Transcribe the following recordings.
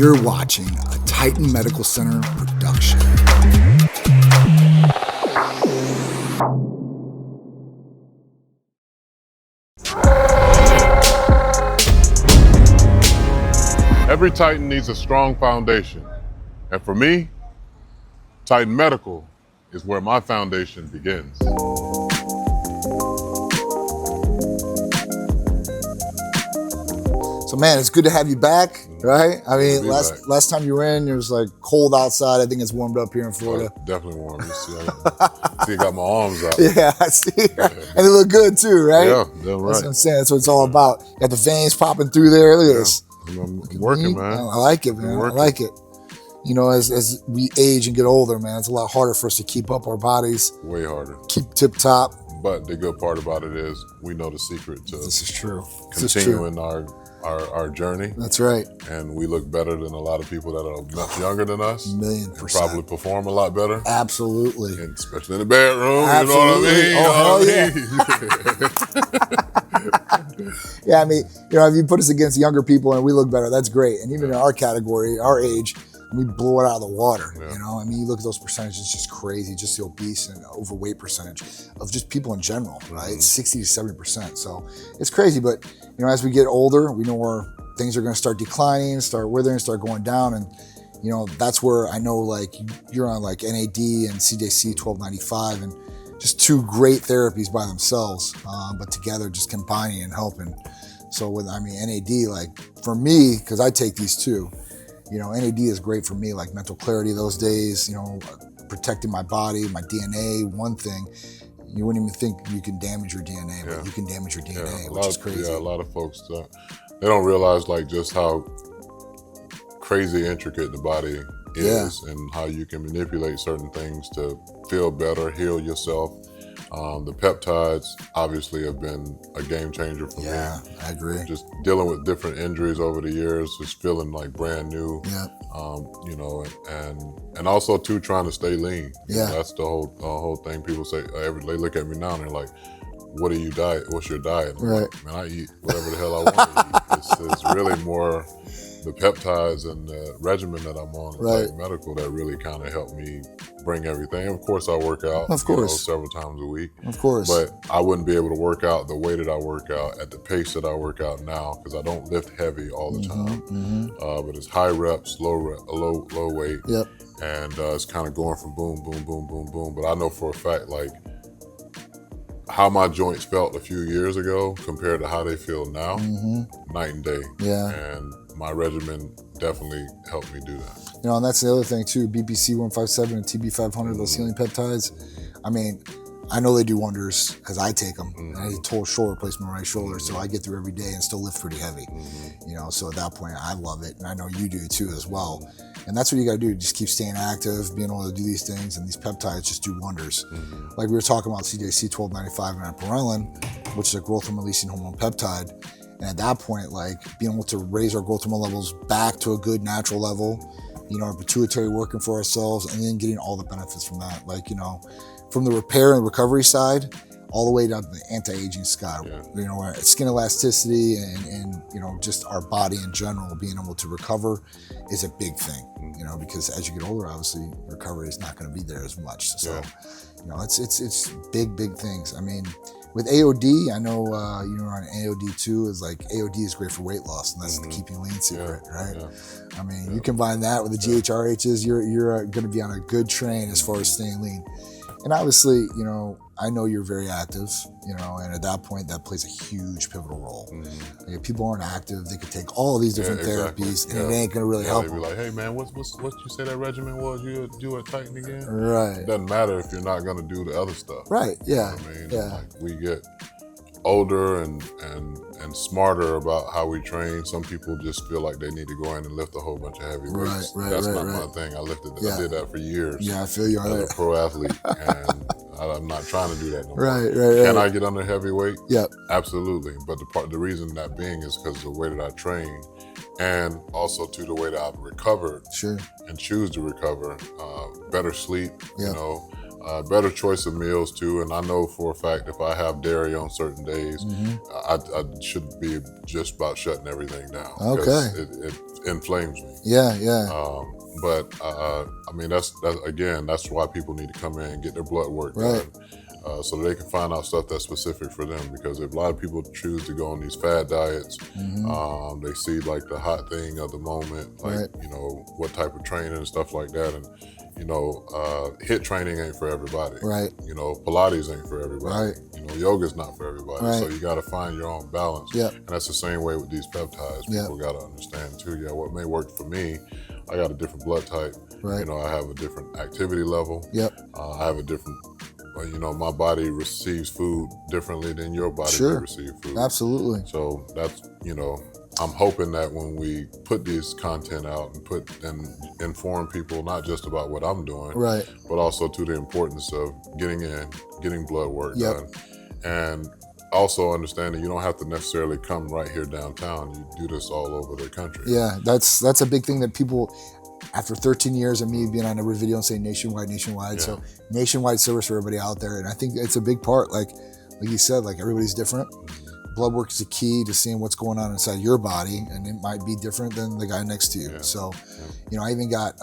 You're watching a Titan Medical Center production. Every Titan needs a strong foundation. And for me, TitanMedical is where my foundation begins. So man, it's good to have you back, right? I mean, last time you were in, it was like cold outside. I think it's warmed up here in Florida. Oh, definitely warm. You see, I got my arms out. Yeah, I see. Yeah. And they look good too, right? Yeah, that's right. That's what I'm saying. That's what it's all about. Got the veins popping through there. Look at this. I'm working, man. I like it, man. I like it. You know, as we age and get older, man, it's a lot harder for us to keep up our bodies. Way harder. Keep tip top. But the good part about it is we know the secret to this is true. Continuing our journey. That's right. And we look better than a lot of people that are much younger than us. 1,000,000%. And probably perform a lot better. Absolutely. And especially in the bedroom, Absolutely. You know what I mean? Yeah, I mean, you know, if you put us against younger people and we look better, that's great. And even in our category, our age, we blow it out of the water. Yeah. You know, I mean, you look at those percentages, it's just crazy. Just the obese and overweight percentage of just people in general, right? It's 60 to 70%. So it's crazy. But, you know, as we get older, we know where things are going to start declining, start withering, start going down. And, you know, that's where I know, like, you're on like NAD and CJC 1295 and just two great therapies by themselves, but together just combining and helping. So with, I mean, NAD, like for me, because I take these too, you know, NAD is great for me, like mental clarity those days, you know, protecting my body, my DNA. One thing, you wouldn't even think you can damage your DNA, but you can damage your DNA, which is crazy. Yeah, a lot of folks, they don't realize like just how crazy intricate the body is and how you can manipulate certain things to feel better, heal yourself. The peptides obviously have been a game changer for me. Yeah, I agree. Just dealing with different injuries over the years, just feeling like brand new. Yeah. You know, and also too trying to stay lean. Yeah. That's the whole thing. People say they look at me now and they're like, "What do you diet? What's your diet?" And I'm like, man, I eat whatever the hell I want to eat. It's really more the peptides and the regimen that I'm on at TitanMedical that really kind of helped me bring everything. Of course, I work out, several times a week. Of course. But I wouldn't be able to work out the way that I work out at the pace that I work out now because I don't lift heavy all the time. But it's high reps, low weight. Yep. And it's kind of going from boom, boom, boom, boom, boom. But I know for a fact, like, how my joints felt a few years ago compared to how they feel now, night and day. Yeah. And my regimen definitely helped me do that. You know, and that's the other thing too, BPC 157 and TB 500, those healing peptides. I mean, I know they do wonders because I take them. And I need a total shoulder replacement on my shoulder, so I get through every day and still lift pretty heavy. You know, so at that point, I love it, and I know you do too as well. And that's what you got to do, just keep staying active, being able to do these things, and these peptides just do wonders. Like we were talking about CJC 1295 and apomorelin, which is a growth hormone-releasing hormone peptide. And at that point, like being able to raise our growth hormone levels back to a good natural level, you know, our pituitary working for ourselves, and then getting all the benefits from that. Like, you know, from the repair and recovery side, all the way down to the anti-aging side. You know, our skin elasticity and, you know, just our body in general, being able to recover is a big thing, you know, because as you get older, obviously, recovery is not going to be there as much. So, you know, it's big things. I mean, with AOD, I know you know on AOD too, is like AOD is great for weight loss, and that's the keeping lean secret, right? I mean, you combine that with the GHRHs, you're going to be on a good train as far as staying lean. And obviously, you know, I know you're very active, you know, and at that point, that plays a huge pivotal role. Like if people aren't active, they could take all of these different therapies, and it ain't going to really help them. They'd be like, hey man, what you say that regimen was you do at Titan again? Right. It doesn't matter if you're not going to do the other stuff. Right, yeah. You know what I mean? Like we get older and smarter about how we train. Some people just feel like they need to go in and lift a whole bunch of heavy weights. That's not my thing. I did that for years. Yeah, I feel you on that. As a pro athlete, and I'm not trying to do that no more. Right. Can I get under heavy weight? Yep. Absolutely. But the reason that being is because of the way that I train, and also to the way that I've recovered and choose to recover. Better sleep, you know, better choice of meals too. And I know for a fact if I have dairy on certain days, I should be just about shutting everything down. Okay. It inflames me. Yeah. But I mean, that's why people need to come in and get their blood work done. So that they can find out stuff that's specific for them. Because if a lot of people choose to go on these fad diets, they see like the hot thing of the moment, like what type of training and stuff like that, and HIIT training ain't for everybody. Right. Pilates ain't for everybody. Right. Yoga's not for everybody. Right. So you got to find your own balance. Yeah. And that's the same way with these peptides. People got to understand too. Yeah, what may work for me, I got a different blood type. Right. I have a different activity level. Yep. I have a different. My body receives food differently than your body may receive food. Absolutely. So that's, I'm hoping that when we put this content out and inform people not just about what I'm doing, right, but also to the importance of getting blood work done, and also understanding you don't have to necessarily come right here downtown. You do this all over the country. Yeah, that's a big thing that people. After 13 years of me being on every video and saying nationwide, so nationwide service for everybody out there, and I think it's a big part. Like you said, like everybody's different. Blood work is a key to seeing what's going on inside your body, and it might be different than the guy next to you. So, I even got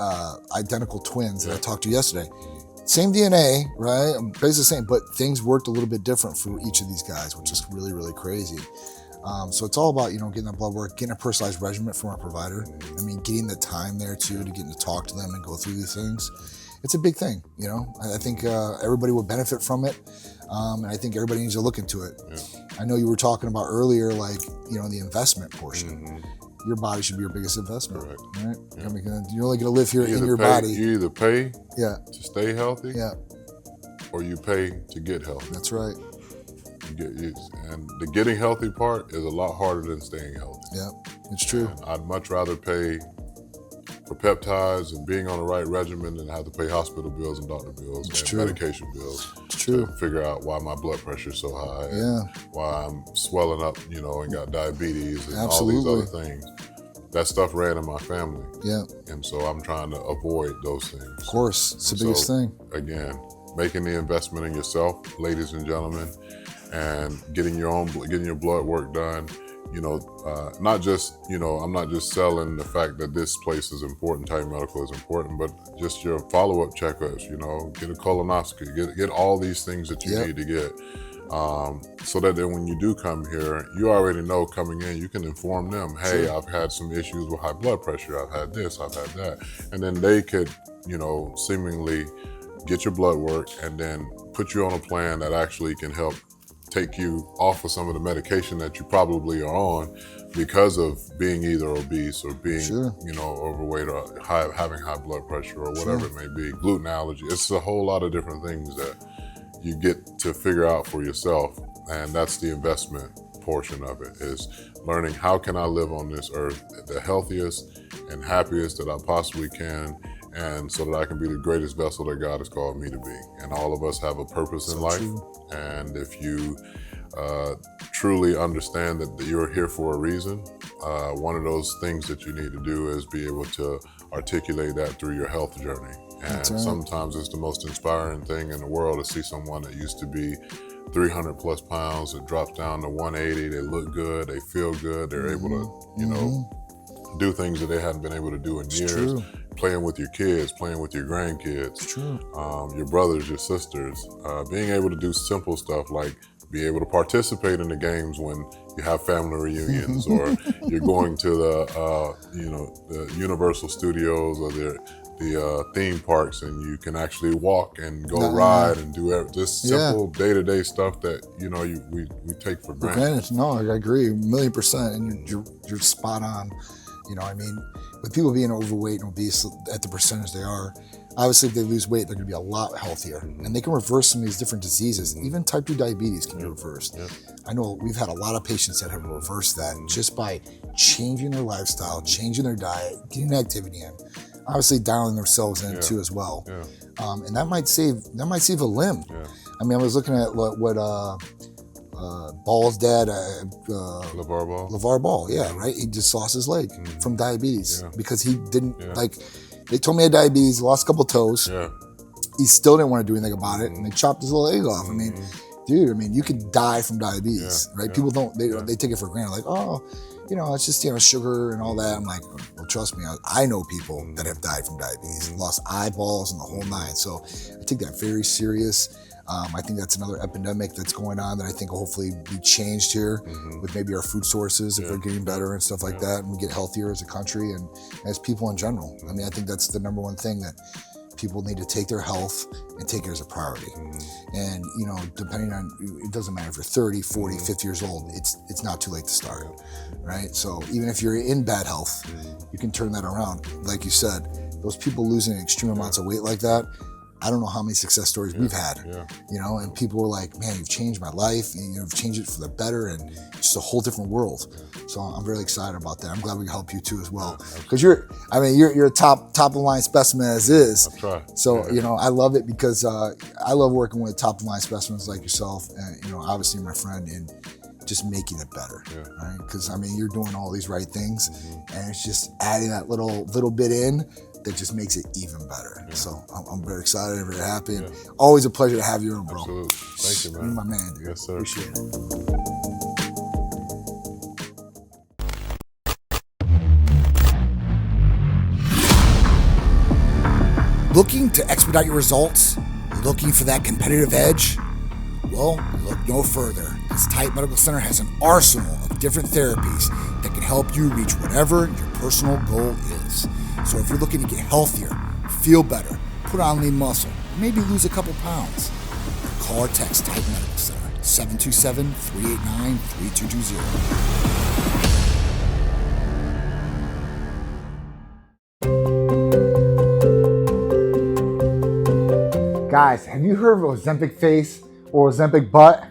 identical twins that I talked to yesterday. Same DNA, right? Basically the same, but things worked a little bit different for each of these guys, which is really, really crazy. So it's all about, getting that blood work, getting a personalized regimen from our provider. I mean, getting the time there too, to getting to talk to them and go through these things. It's a big thing, I think everybody would benefit from it. And I think everybody needs to look into it. Yeah. I know you were talking about earlier, like, the investment portion. Your body should be your biggest investment, right? Yeah. I mean, you're only going to live here in your body. You either pay to stay healthy or you pay to get healthy. That's right. And the getting healthy part is a lot harder than staying healthy. Yeah, it's true. And I'd much rather pay for peptides and being on the right regimen than have to pay hospital bills and doctor bills and medication bills. It's true. To figure out why my blood pressure is so high and why I'm swelling up, and got diabetes and all these other things. That stuff ran in my family. Yeah. And so I'm trying to avoid those things. Of course, it's the biggest thing. Again, making the investment in yourself, ladies and gentlemen, and getting your blood work done. Not just, I'm not just selling the fact that this place is important, TitanMedical is important, but just your follow-up checkups, get a colonoscopy, get all these things that you need to get. So that then when you do come here, you already know coming in, you can inform them, hey, I've had some issues with high blood pressure, I've had this, I've had that. And then they could, seemingly get your blood work and then put you on a plan that actually can help take you off of some of the medication that you probably are on because of being either obese or being, overweight or having high blood pressure or whatever it may be, gluten allergy. It's a whole lot of different things that you get to figure out for yourself. And that's the investment portion of it, is learning how can I live on this earth the healthiest and happiest that I possibly can, and so that I can be the greatest vessel that God has called me to be. And all of us have a purpose in life. And if you truly understand that you're here for a reason, one of those things that you need to do is be able to articulate that through your health journey. And sometimes it's the most inspiring thing in the world to see someone that used to be 300 plus pounds that drops down to 180, they look good, they feel good, they're able to, do things that they hadn't been able to do in years. Playing with your kids, playing with your grandkids, your brothers, your sisters, being able to do simple stuff like be able to participate in the games when you have family reunions or you're going to the Universal Studios or the theme parks and you can actually walk and go ride and do just simple day-to-day stuff that, we take for granted. No, I agree 1,000,000%, and you're spot on. With people being overweight and obese at the percentage they are, obviously if they lose weight, they're going to be a lot healthier. And they can reverse some of these different diseases. Even type 2 diabetes can be reversed. I know we've had a lot of patients that have reversed that just by changing their lifestyle, changing their diet, getting activity in, obviously dialing themselves in too as well. And that might save a limb. I mean, I was looking at what Ball's dad, LeVar Ball, right? He just lost his leg from diabetes because he didn't, they told me he had diabetes, lost a couple toes, he still didn't want to do anything about it, and they chopped his little leg off. I mean, dude, I mean, you could die from diabetes, right? People they take it for granted, like, oh, you know, it's just, you know, sugar and all that. I'm like, well, trust me, I know people that have died from diabetes, lost eyeballs and the whole nine. So I take that very serious. I think that's another epidemic that's going on that I think will hopefully be changed here with maybe our food sources if they're getting better and stuff like that, and we get healthier as a country and as people in general. I mean, I think that's the number one thing, that people need to take their health and take it as a priority. And, you know, depending on, it doesn't matter if you're 30, 40, 50 years old, it's not too late to start, right? So even if you're in bad health, you can turn that around. Like you said, those people losing extreme amounts of weight like that, I don't know how many success stories we've had, you know, and people were like, man, you've changed my life, and you've changed it for the better, and just a whole different world. So I'm really excited about that. I'm glad we can help you too as well. Because you're a top of the line specimen as is. I try. So, you know, I love it because I love working with top of the line specimens like yourself, and, you know, obviously my friend, and just making it better, right? Because, I mean, you're doing all these right things, and it's just adding that little bit in that just makes it even better. So I'm very excited and very happy. And always a pleasure to have you on, bro. Absolutely. Thank you, man. You're my man, dude. Yes, sir. Appreciate it. Looking to expedite your results? Looking for that competitive edge? Well, look no further, as Titan Medical Center has an arsenal of different therapies that can help you reach whatever your personal goal is. So if you're looking to get healthier, feel better, put on lean muscle, maybe lose a couple pounds, call or text Titan Medical Center, 727-389-3220. Guys, have you heard of Ozempic face or Ozempic butt?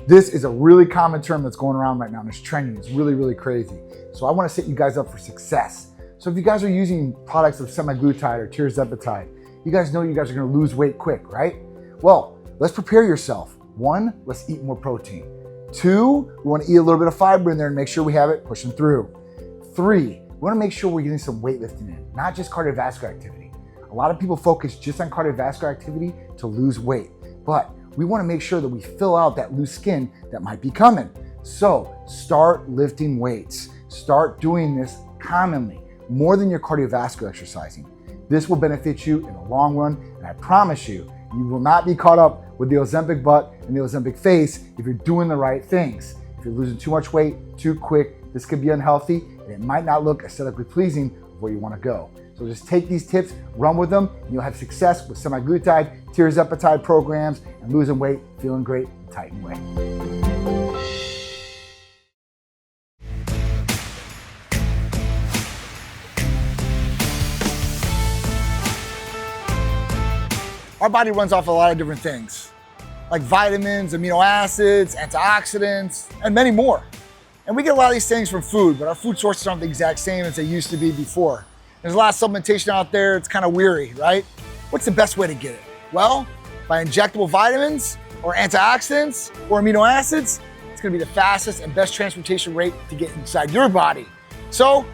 This is a really common term that's going around right now, and it's trending. It's really, really crazy. So I want to set you guys up for success. So if you guys are using products of semaglutide or tirzepatide, you guys know you guys are going to lose weight quick, right? Well, let's prepare yourself. 1, let's eat more protein. 2, we want to eat a little bit of fiber in there and make sure we have it pushing through. 3, we want to make sure we're getting some weightlifting in, not just cardiovascular activity. A lot of people focus just on cardiovascular activity to lose weight, but we want to make sure that we fill out that loose skin that might be coming. So start lifting weights. Start doing this commonly, more than your cardiovascular exercising. This will benefit you in the long run, and I promise you, you will not be caught up with the Ozempic butt and the Ozempic face if you're doing the right things. If you're losing too much weight too quick, this could be unhealthy, and it might not look aesthetically pleasing where you want to go. So just take these tips, run with them, and you'll have success with semaglutide, tirzepatide programs, and losing weight, feeling great, the Titan way. Our body runs off a lot of different things, like vitamins, amino acids, antioxidants, and many more. And we get a lot of these things from food, but our food sources aren't the exact same as they used to be before. There's a lot of supplementation out there, it's kind of weary, right? What's the best way to get it? Well, by injectable vitamins or antioxidants or amino acids, it's gonna be the fastest and best transportation rate to get inside your body. So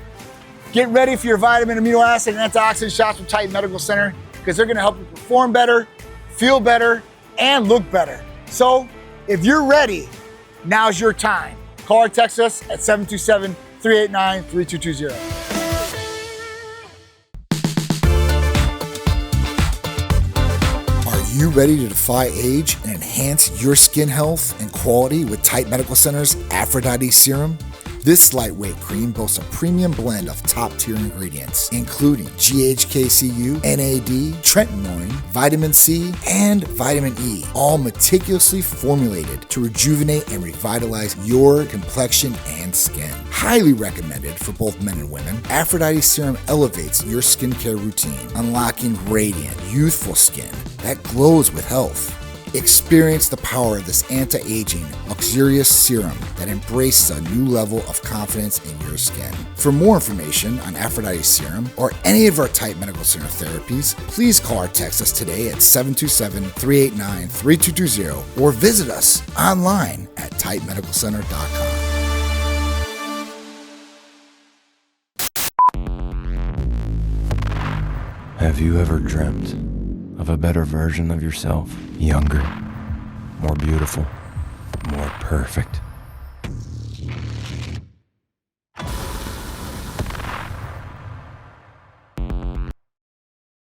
get ready for your vitamin, amino acid, and antioxidant shots from Titan Medical Center, because they're gonna help you perform better, feel better, and look better. So if you're ready, now's your time. Call or text us at 727-389-3220. Are you ready to defy age and enhance your skin health and quality with Titan Medical Center's APHRODITE'S serum? This lightweight cream boasts a premium blend of top-tier ingredients, including GHKCU, NAD, tretinoin, vitamin C, and vitamin E, all meticulously formulated to rejuvenate and revitalize your complexion and skin. Highly recommended for both men and women, APHRODITE'S serum elevates your skincare routine, unlocking radiant, youthful skin that glows with health. Experience the power of this anti-aging, luxurious serum that embraces a new level of confidence in your skin. For more information on APHRODITE'S serum or any of our Titan Medical Center therapies, please call or text us today at 727-389-3220 or visit us online at TitanMedicalCenter.com. Have you ever dreamt of a better version of yourself. Younger, more beautiful, more perfect.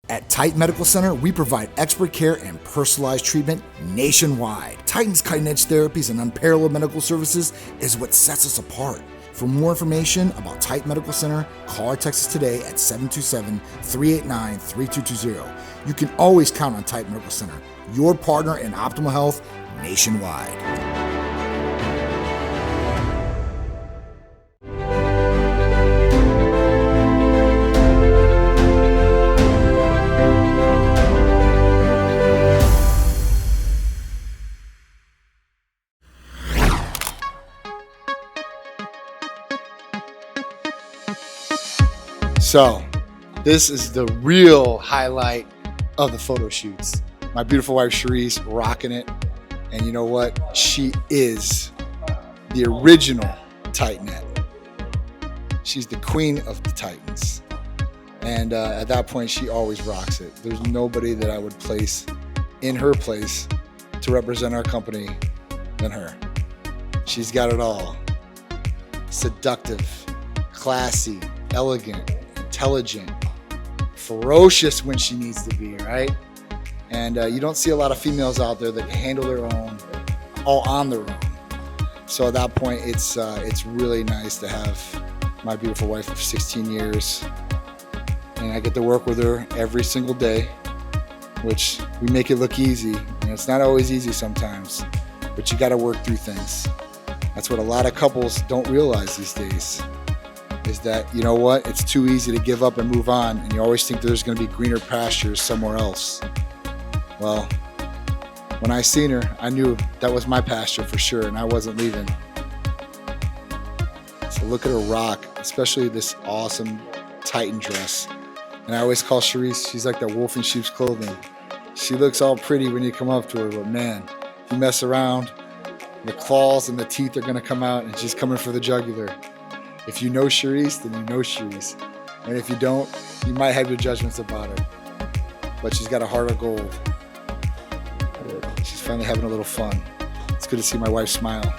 At Titan Medical Center, we provide expert care and personalized treatment nationwide. Titan's cutting-edge therapies and unparalleled medical services is what sets us apart. For more information about Titan Medical Center, call or text us today at 727-389-3220. You can always count on Titan Medical Center, your partner in optimal health nationwide. So, this is the real highlight of the photo shoots. My beautiful wife, Sharisse, rocking it. And you know what? She is the original Titanette. She's the queen of the Titans. And at that point, she always rocks it. There's nobody that I would place in her place to represent our company than her. She's got it all. Seductive, classy, elegant, intelligent, ferocious when she needs to be, right? And you don't see a lot of females out there that handle their own, all on their own. So at that point, it's really nice to have my beautiful wife of 16 years, and I get to work with her every single day, which we make it look easy, and it's not always easy sometimes, but you got to work through things. That's what a lot of couples don't realize these days. Is that, you know what, it's too easy to give up and move on, and you always think there's going to be greener pastures somewhere else. Well, when I seen her, I knew that was my pasture for sure, and I wasn't leaving. So look at her rock, especially this awesome Titan dress. And I always call Sharisse, she's like that wolf in sheep's clothing. She looks all pretty when you come up to her, but man, if you mess around, the claws and the teeth are going to come out, and she's coming for the jugular. If you know Sharisse, then you know Sharisse. And if you don't, you might have your judgments about her. But she's got a heart of gold. She's finally having a little fun. It's good to see my wife smile.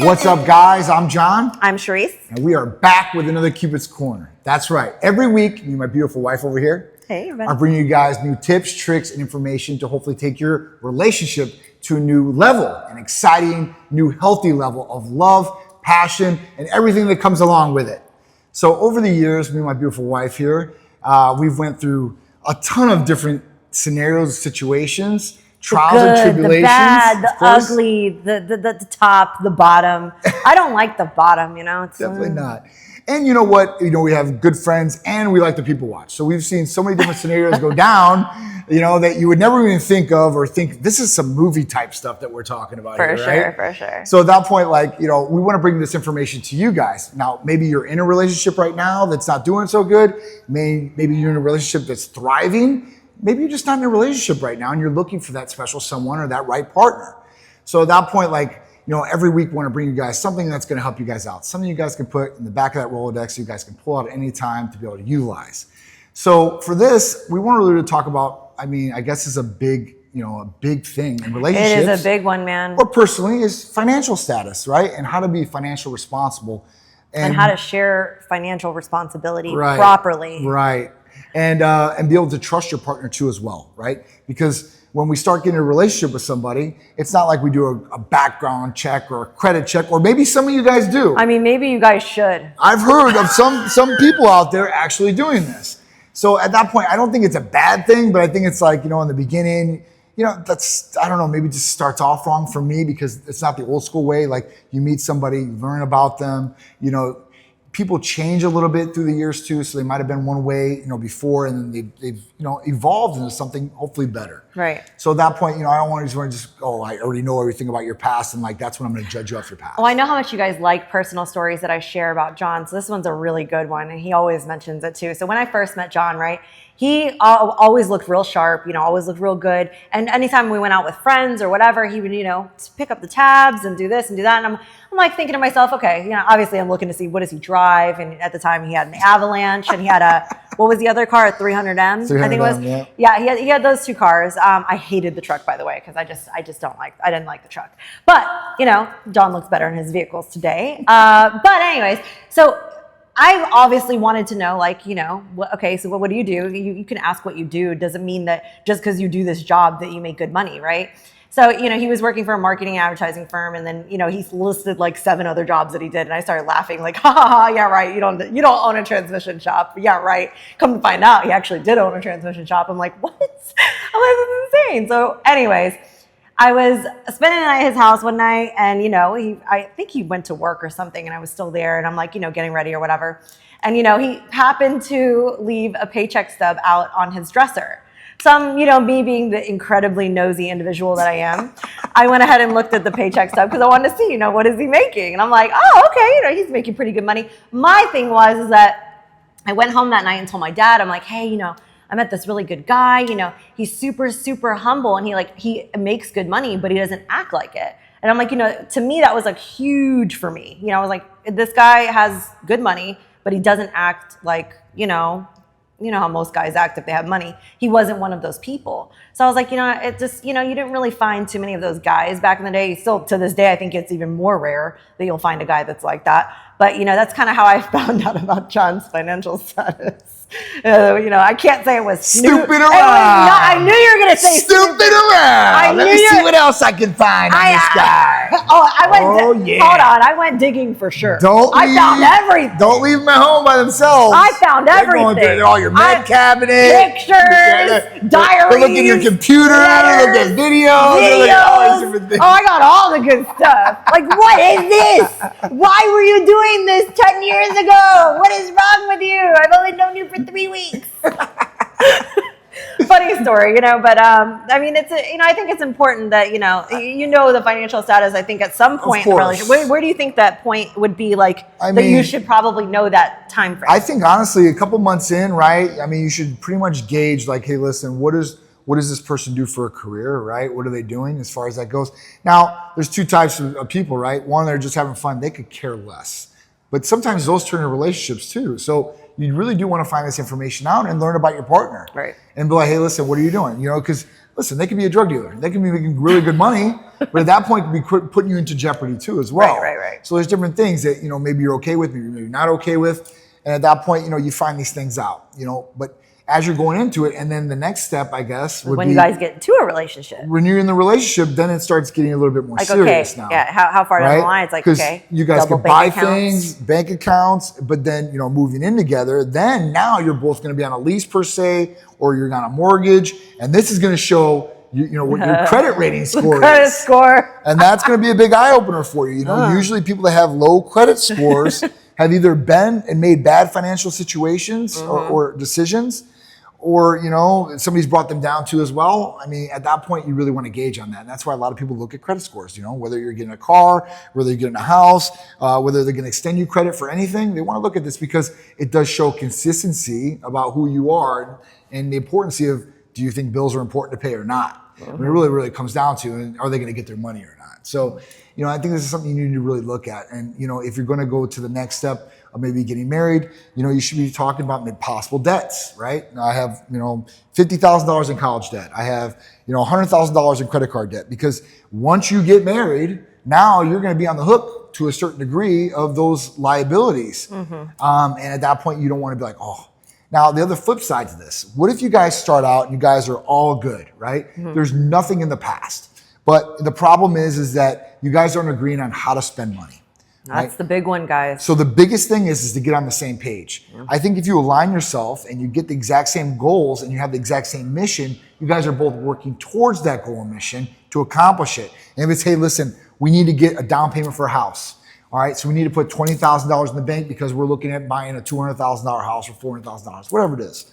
What's up, guys? I'm John. I'm Sharisse. And we are back with another Cupid's Corner. That's right. Every week, me and my beautiful wife over here are bringing you guys new tips, tricks, and information to hopefully take your relationship to a new level, an exciting, new, healthy level of love, passion, and everything that comes along with it. So over the years, me and my beautiful wife here, we've went through a ton of different scenarios, situations, trials and tribulations. The bad, the ugly, the top, the bottom. I don't like the bottom, you know. It's definitely not. And you know what? You know, we have good friends and we like to people watch. So we've seen so many different scenarios go down, you know, that you would never even think of or think this is some movie type stuff that we're talking about here, right? For sure. So at that point, like, you know, we want to bring this information to you guys. Now, maybe you're in a relationship right now that's not doing so good. Maybe you're in a relationship that's thriving. Maybe you're just not in a relationship right now and you're looking for that special someone or that right partner. So at that point, like, you know, every week we want to bring you guys something that's going to help you guys out. Something you guys can put in the back of that Rolodex so you guys can pull out at any time to be able to utilize. So for this, we want really to talk about, I mean, I guess it's a big, you know, a big thing in relationships. It is a big one, man. Or personally is financial status, right? And how to be financially responsible. And how to share financial responsibility properly. Right. And be able to trust your partner too as well, right? Because when we start getting a relationship with somebody, it's not like we do a background check or a credit check, or maybe some of you guys do. I mean, maybe you guys should. I've heard of some people out there actually doing this. So at that point, I don't think it's a bad thing, but I think it's like, you know, in the beginning, you know, that's, I don't know, maybe just starts off wrong for me because it's not the old school way. Like you meet somebody, you learn about them, you know, people change a little bit through the years too. So they might've been one way, you know, before, and then they've, you know, evolved into something hopefully better. Right. So at that point, I don't want to just, oh, I already know everything about your past, and like that's when I'm going to judge you off your past. Well, I know how much you guys like personal stories that I share about John, so this one's a really good one, and he always mentions it too. So when I first met John, right, he always looked real sharp, always looked real good. And anytime we went out with friends or whatever, he would, pick up the tabs and do this and do that. And I'm like thinking to myself, okay, obviously I'm looking to see what does he drive. And at the time he had an Avalanche and he had what was the other car? A 300M, 300M, I think it was. Yeah, he had those two cars. I hated the truck, by the way, because I didn't like the truck. But, John looks better in his vehicles today. But anyways, so I obviously wanted to know, okay, so what do you do? You can ask what you do. Doesn't mean that just because you do this job that you make good money, right? So, he was working for a marketing advertising firm, and then, he's listed like 7 other jobs that he did. And I started laughing like, ha ha ha, yeah, right. You don't own a transmission shop. Yeah, right. Come to find out, he actually did own a transmission shop. I'm like, what? I'm like, this is insane. So anyways, I was spending the night at his house one night, and, I think he went to work or something, and I was still there, and I'm like, getting ready or whatever. And, he happened to leave a paycheck stub out on his dresser. So, me being the incredibly nosy individual that I am, I went ahead and looked at the paycheck stub because I wanted to see, what is he making? And I'm like, oh, okay, he's making pretty good money. My thing is that I went home that night and told my dad, I'm like, hey, I met this really good guy, he's super, super humble, and he makes good money, but he doesn't act like it. And I'm like, to me, that was like huge for me. I was like, this guy has good money, but he doesn't act like, how most guys act if they have money. He wasn't one of those people. So I was like, it just, you didn't really find too many of those guys back in the day. Still to this day, I think it's even more rare that you'll find a guy that's like that. But, that's kind of how I found out about John's financial status. I can't say it was Snooping around. I knew you were going to say Snooping around. Let me see what else I can find on this guy. Hold on. I went digging for sure. I found everything. Don't leave them at home by themselves. I found everything. They're going through all your med cabinet. Pictures, diaries. They're looking at your computer. They're looking at videos. Oh, I got all the good stuff. Like, what is this? Why were you doing this 10 years ago? What is wrong with you? I've only known you for 3 weeks. Funny story, but I mean, I think it's important that the financial status. I think at some point in the relationship, where do you think that point would be? That you should probably know that time frame. I think honestly, a couple months in, right? I mean, you should pretty much gauge hey, listen, what does this person do for a career, right? What are they doing as far as that goes? Now, there's 2 types of people, right? One, they're just having fun. They could care less, but sometimes those turn into relationships too. So you really do want to find this information out and learn about your partner. Right. And be like, hey, listen, what are you doing? Because, listen, they could be a drug dealer. They can be making really good money, but at that point, could be putting you into jeopardy too as well. Right. So there's different things that, maybe you're okay with, maybe you're not okay with. And at that point, you find these things out, but as you're going into it, and then the next step, I guess, would when be you guys get into a relationship. When you're in the relationship, then it starts getting a little bit more serious now. Yeah, how far down the line? It's like, okay, you guys can buy things, bank accounts, but then, moving in together, then now you're both going to be on a lease per se, or you're on a mortgage, and this is going to show what your credit rating score credit is. score. And that's going to be a big eye opener for you. Usually people that have low credit scores have either been and made bad financial situations or decisions, or, somebody's brought them down too as well. I mean, at that point, you really want to gauge on that. And that's why a lot of people look at credit scores, whether you're getting a car, whether you're getting a house, whether they're going to extend you credit for anything. They want to look at this because it does show consistency about who you are and the importance of, do you think bills are important to pay or not? I mean, it really, really comes down to, and are they going to get their money or not? So, I think this is something you need to really look at. And, if you're going to go to the next step of maybe getting married, you should be talking about possible debts, right? Now I have, $50,000 in college debt. I have, $100,000 in credit card debt, because once you get married, now you're going to be on the hook to a certain degree of those liabilities. And at that point, you don't want to be like, oh. Now, the other flip side to this, what if you guys start out and you guys are all good, right? There's nothing in the past. But the problem is that you guys aren't agreeing on how to spend money. That's the big one, guys. So the biggest thing is to get on the same page. I think if you align yourself and you get the exact same goals and you have the exact same mission, you guys are both working towards that goal and mission to accomplish it. And if it's, hey, listen, we need to get a down payment for a house. All right, so we need to put $20,000 in the bank because we're looking at buying a $200,000 house or $400,000, whatever it is.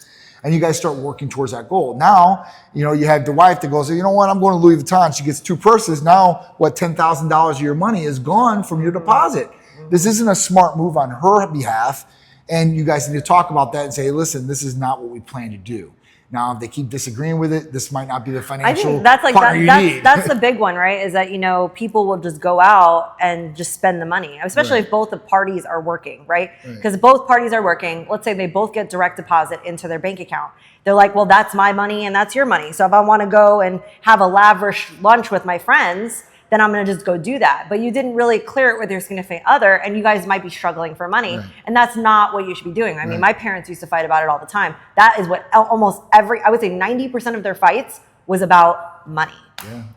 And you guys start working towards that goal. Now, you know, you have the wife that goes, you know what, I'm going to Louis Vuitton. She gets 2 purses. Now, what, $10,000 of your money is gone from your deposit. This isn't a smart move on her behalf. And you guys need to talk about that and say, listen, this is not what we plan to do. Now, if they keep disagreeing with it, this might not be the financial I think that's like partner you need. that's the big one, right? Is that, you know, people will just go out and just spend the money, especially if both the parties are working, right? Because both parties are working. Let's say they both get direct deposit into their bank account. They're like, well, that's my money and that's your money. So if I want to go and have a lavish lunch with my friends, then I'm going to just go do that. But you didn't really clear it with your significant other, and you guys might be struggling for money. And that's not what you should be doing. I mean, my parents used to fight about it all the time. That is what almost I would say 90% of their fights was about money.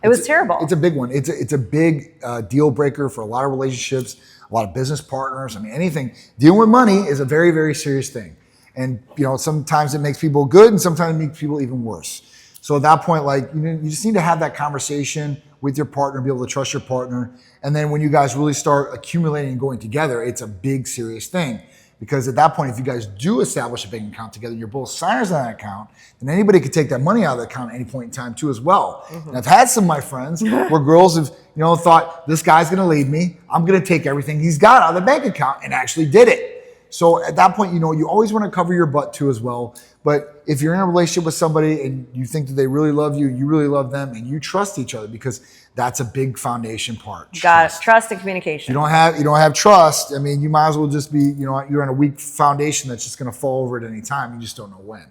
It was terrible. It's a big one. It's a big deal breaker for a lot of relationships, a lot of business partners. I mean, anything. Dealing with money is a very, very serious thing. And, you know, sometimes it makes people good and sometimes it makes people even worse. So at that point, like, you just need to have that conversation with your partner, be able to trust your partner. And then when you guys really start accumulating and going together, it's a big, serious thing. Because at that point, if you guys do establish a bank account together, you're both signers on that account, then anybody could take that money out of the account at any point in time too as well. And I've had some of my friends where girls have, you know, thought, this guy's gonna leave me, I'm gonna take everything he's got out of the bank account, and actually did it. So at that point, you know, you always want to cover your butt too as well. But if you're in a relationship with somebody and you think that they really love you, you really love them, and you trust each other, because that's a big foundation part. Got it. Trust and communication. You don't have trust. I mean, you might as well just be, you know, you're on a weak foundation that's just going to fall over at any time. You just don't know when.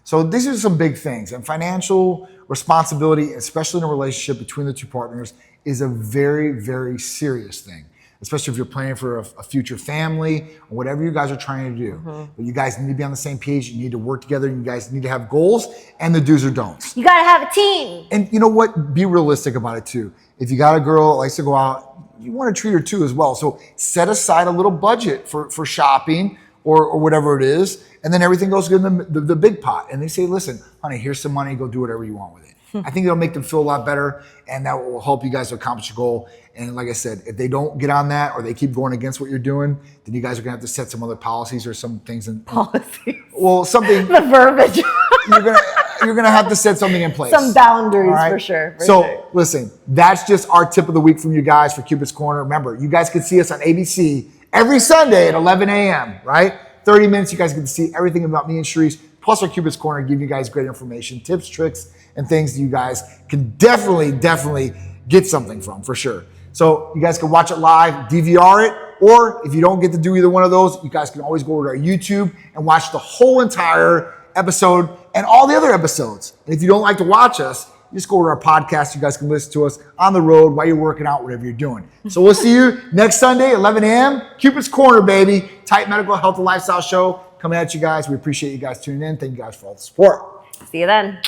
So these are some big things. And financial responsibility, especially in a relationship between the two partners, is a very, very serious thing. Especially if you're planning for a future family or whatever you guys are trying to do. But you guys need to be on the same page. You need to work together. You guys need to have goals and the do's or don'ts. You got to have a team. And you know what? Be realistic about it too. If you got a girl that likes to go out, you want to treat her too as well. So set aside a little budget for shopping or whatever it is. And then everything goes in the big pot. And they say, listen, honey, here's some money. Go do whatever you want with it. I think it'll make them feel a lot better, and that will help you guys to accomplish your goal. And like I said, if they don't get on that or they keep going against what you're doing, then you guys are gonna have to set some other policies or some things in policies. Well, something the verbiage. you're gonna have to set something in place. Some boundaries for sure. Listen, that's just our tip of the week from you guys for Cupid's Corner. Remember, you guys can see us on ABC every Sunday at 11 a.m., right? 30 minutes, you guys get to see everything about me and Sharisse, plus our Cupid's Corner, giving you guys great information, tips, tricks, and things that you guys can definitely get something from, for sure. So you guys can watch it live, DVR it, or if you don't get to do either one of those, you guys can always go to our YouTube and watch the whole entire episode and all the other episodes. And if you don't like to watch us, just go to our podcast. You guys can listen to us on the road while you're working out, whatever you're doing. So we'll see you next Sunday, 11 a.m. Cupid's Corner, baby. TitanMedical Health and Lifestyle Show coming at you guys. We appreciate you guys tuning in. Thank you guys for all the support. See you then.